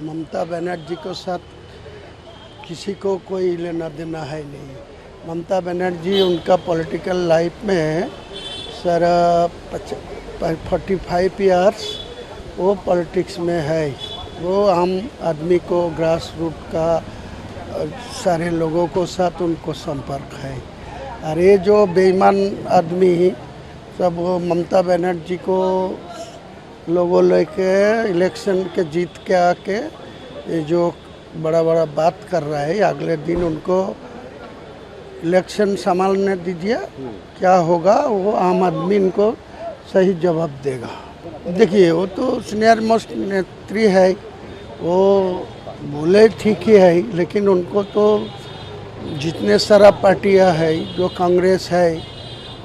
ममता बनर्जी को साथ किसी को कोई लेना देना है नहीं। ममता बनर्जी उनका पॉलिटिकल लाइफ में सर 45 ईयर्स वो पॉलिटिक्स में है। वो आम आदमी को ग्रास रूट का सारे लोगों को साथ उनको संपर्क है। और ये जो बेईमान आदमी सब वो ममता बनर्जी को लोगों लेके इलेक्शन के जीत के आके ये जो बड़ा बड़ा बात कर रहा है, अगले दिन उनको इलेक्शन संभालने दीजिए, क्या होगा वो आम आदमी इनको सही जवाब देगा। देखिए वो तो सीनियर मोस्ट नेत्री है, वो बोले ठीक ही है, लेकिन उनको तो जितने सारा पार्टियां है, जो कांग्रेस है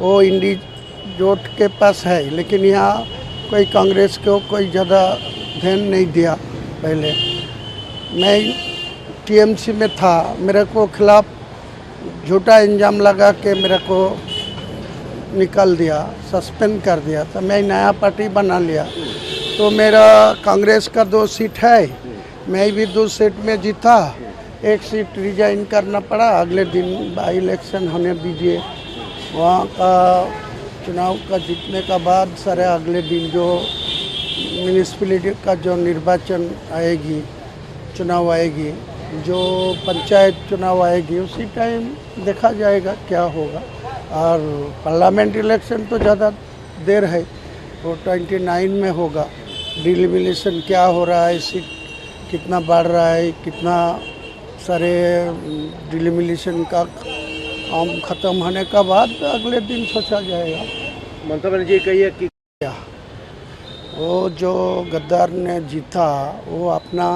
वो इंडिजोट के पास है, लेकिन यहाँ कोई कांग्रेस को कोई ज़्यादा ध्यान नहीं दिया। पहले मैं टीएमसी में था, मेरे को खिलाफ झूठा इल्ज़ाम लगा के मेरे को निकाल दिया, सस्पेंड कर दिया, तो मैं नया पार्टी बना लिया। तो मेरा कांग्रेस का 2 सीट है, मैं भी 2 सीट में जीता, 1 सीट रिजाइन करना पड़ा। अगले दिन बाई इलेक्शन होने दीजिए, वहाँ का चुनाव का जीतने का बाद सारे अगले दिन जो म्यूनिसिपैलिटी का जो निर्वाचन आएगी, चुनाव आएगी, जो पंचायत चुनाव आएगी, उसी टाइम देखा जाएगा क्या होगा। और पार्लियामेंट इलेक्शन तो ज़्यादा देर है, वो 29 में होगा। डिलिमिनेशन क्या हो रहा है, सीट कितना बढ़ रहा है, कितना सारे डिलिमिनेशन का काम ख़त्म होने का बाद अगले दिन सोचा जाएगा। ममता बनर्जी कही है कि वो जो गद्दार ने जीता, वो अपना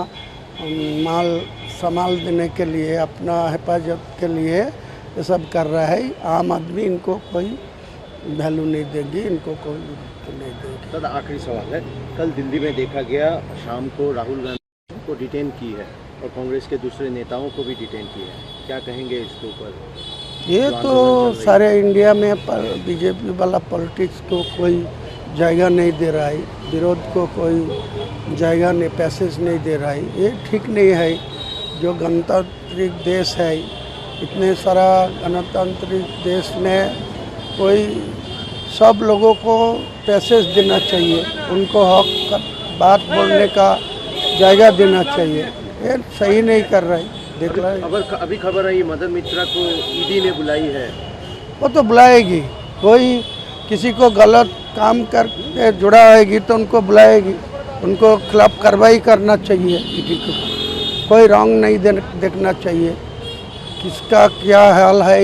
माल संभाल देने के लिए, अपना हिफाजत के लिए ये सब कर रहा है। आम आदमी इनको कोई वैल्यू नहीं देगी, इनको कोई नहीं देगी। सर आखिरी सवाल है, कल दिल्ली में देखा गया शाम को राहुल गांधी को डिटेन की है और कांग्रेस के दूसरे नेताओं को भी डिटेन की है, क्या कहेंगे इसके ऊपर? ये तो सारे इंडिया में बीजेपी वाला पॉलिटिक्स को कोई जगह नहीं दे रहा है, विरोध को कोई जगह नहीं, पैसेज नहीं दे रहा है। ये ठीक नहीं है। जो गणतांत्रिक देश है, इतने सारा गणतांत्रिक देश में कोई सब लोगों को पैसेज देना चाहिए, उनको हक बात बोलने का जगह देना चाहिए। ये सही नहीं कर रहा है। देख रहा है अभी खबर आई मदन मित्रा को ईडी ने बुलाई है। वो तो बुलाएगी, कोई किसी को गलत काम करके जुड़ा होगी तो उनको बुलाएगी, उनको खिलाफ कार्रवाई करना चाहिए। ईडी को कोई रॉन्ग नहीं देखना चाहिए, किसका क्या हाल है।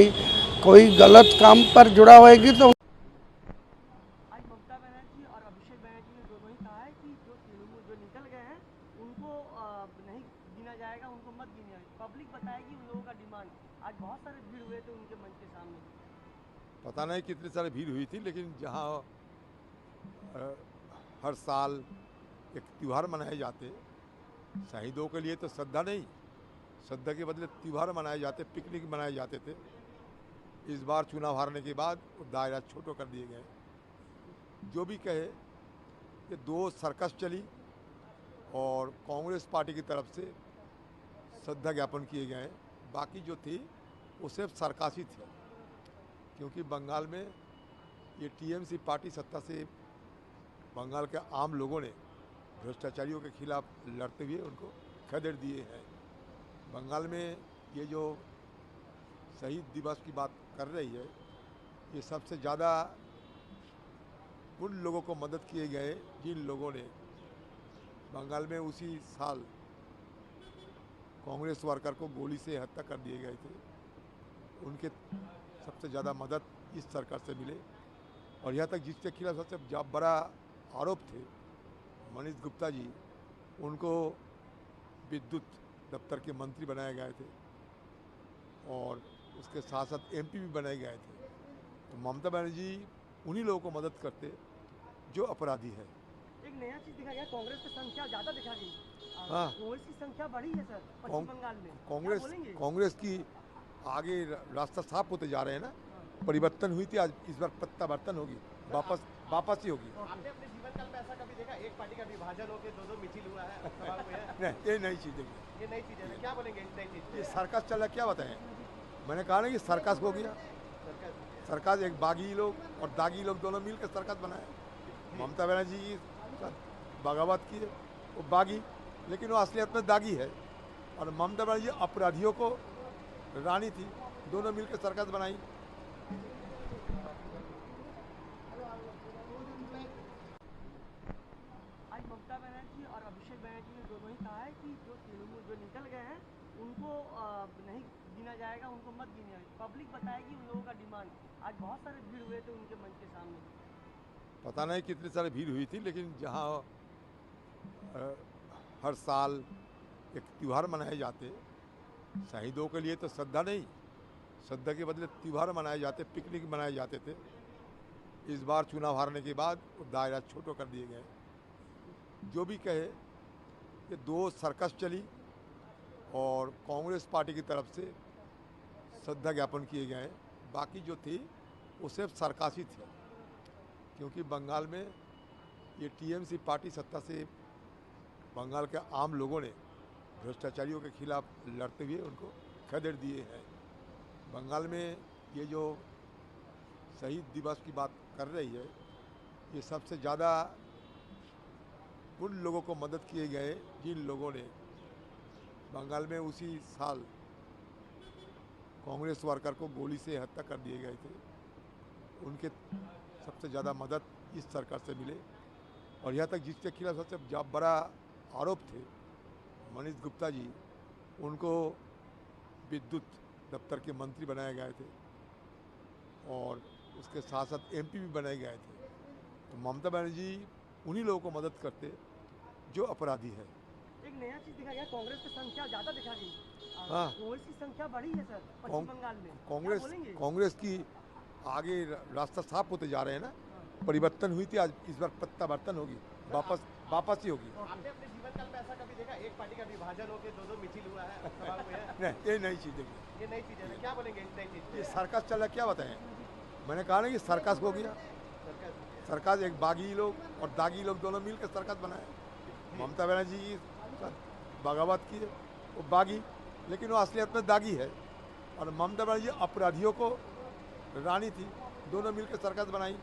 कोई गलत काम पर जुड़ा होगी तो आज ममता बनर्जी और अभिषेक बनर्जी ने दोनों ही कहा है कि जो तृणमूल जो निकल गए हैं उनको नहीं गिना जाएगा, उनको मत गिना जाएगा। पब्लिक बताएगी उन लोगों का डिमांड। आज बहुत सारे भीड़ हुए थे उनके मंच के सामने। पता नहीं कितने सारे भीड़ हुई थी, लेकिन जहाँ हर साल एक त्यौहार मनाए जाते, शहीदों के लिए तो श्रद्धा नहीं, श्रद्धा के बदले त्यौहार मनाए जाते, पिकनिक मनाए जाते थे। इस बार चुनाव हारने के बाद वो दायरा छोटा कर दिए गए। जो भी कहे कि 2 सर्कस चली और कांग्रेस पार्टी की तरफ से श्रद्धा ज्ञापन किए गए, बाकी जो थी वो सिर्फ सर्कस ही थी। क्योंकि बंगाल में ये टीएमसी पार्टी सत्ता से बंगाल के आम लोगों ने भ्रष्टाचारियों के खिलाफ लड़ते हुए उनको खदेड़ दिए हैं। बंगाल में ये जो शहीद दिवस की बात कर रही है, ये सबसे ज़्यादा उन लोगों को मदद किए गए जिन लोगों ने बंगाल में उसी साल कांग्रेस वर्कर को गोली से हत्या कर दिए गए थे। उनके सबसे ज़्यादा मदद इस सरकार से मिले। और यहाँ तक जिसके खिलाफ सबसे बड़ा आरोप थे मनीष गुप्ता जी, उनको विद्युत दफ्तर के मंत्री बनाए गए थे और उसके साथ साथ एमपी भी बनाए गए थे। तो ममता बनर्जी उन्हीं लोगों को मदद करते जो अपराधी है। एक नया चीज दिखा गया, कांग्रेस की संख्या ज्यादा दिखा गई। हाँ, कांग्रेस की संख्या बढ़ी है सर पश्चिम बंगाल में। कांग्रेस की आगे रास्ता साफ होते जा रहे हैं ना। परिवर्तन हुई थी, आज इस बार प्रत्यावर्तन होगी, वापसी होगी। आपने अपने जीवन काल में ऐसा कभी देखा एक पार्टी का विभाजन होकर दो मिছিল हुआ है सभा में है? नहीं, ये नई चीज़ देखिए, ये नई चीज है, क्या बोलेंगे इस नई चीज ये सर्कस चल रहा है, क्या बताएं। मैंने कहा ना कि सर्कस हो गया। सर्कस एक बागी लोग और दागी लोग दोनों मिलकर सर्कस बनाए। ममता बनर्जी की बगावत की है, वो बागी, लेकिन वो असलियत में दागी है। और ममता बनर्जी अपराधियों को रानी थी, दोनों मिलकर सर्कस बनाई। आज ममता बनर्जी और अभिषेक बनर्जी ने दोनों ही कहा है कि जो तृणमूल जो निकल गए हैं उनको नहीं गिना जाएगा, उनको मत गिना जाएगा। पब्लिक बताएगी उन लोगों का डिमांड। आज बहुत सारे भीड़ हुए थे उनके मंच के सामने। पता नहीं कितनी सारी भीड़ हुई थी, लेकिन जहाँ हर साल एक त्यौहार मनाए जाते, शहीदों के लिए तो श्रद्धा नहीं, श्रद्धा के बदले त्यौहार मनाए जाते, पिकनिक मनाए जाते थे। इस बार चुनाव हारने के बाद वो दायरा छोटा कर दिए गए। जो भी कहे कि दो सर्कस चली और कांग्रेस पार्टी की तरफ से श्रद्धा ज्ञापन किए गए, बाकी जो थी वो सिर्फ सर्कस ही थी। क्योंकि बंगाल में ये टीएमसी पार्टी सत्ता से बंगाल के आम लोगों ने भ्रष्टाचारियों के खिलाफ लड़ते हुए उनको खदेड़ दिए हैं। बंगाल में ये जो शहीद दिवस की बात कर रही है, ये सबसे ज़्यादा उन लोगों को मदद किए गए जिन लोगों ने बंगाल में उसी साल कांग्रेस वर्कर को गोली से हत्या कर दिए गए थे। उनके सबसे ज़्यादा मदद इस सरकार से मिले। और यहाँ तक जिसके खिलाफ सबसे बड़ा आरोप थे मनीष गुप्ता जी, उनको विद्युत दफ्तर के मंत्री बनाए गए थे और उसके साथ साथ एमपी भी बनाए गए थे। तो ममता बनर्जी उन्हीं लोगों को मदद करते जो अपराधी है। एक नया चीज दिखा गया, कांग्रेस की संख्या ज्यादा दिखा गई। हाँ। कांग्रेस की संख्या बढ़ी है सर पश्चिम बंगाल में। क्या बोलेंगे? कांग्रेस की आगे रास्ता साफ होते जा रहे हैं ना। परिवर्तन हुई थी, आज इस बार प्रत्यावर्तन होगी, वापसी होगी। आपने अपने जीवन काल में ऐसा कभी देखा एक पार्टी का विभाजन होकर दो मिছিল हुआ है सभा में है? नहीं, ये नई चीज़ देखिए, ये नई चीज है, क्या बोलेंगे इस नई चीज ये सर्कस चल रहा है, क्या बताएं। मैंने कहा ना कि सर्कस हो गया। सर्कस एक बागी लोग और दागी लोग दोनों मिलकर सर्कस बनाए। ममता बनर्जी की बगावत की है, वो बागी, लेकिन वो असलियत में दागी है। और ममता बनर्जी अपराधियों को रानी थी, दोनों मिलकर सर्कस बनाई।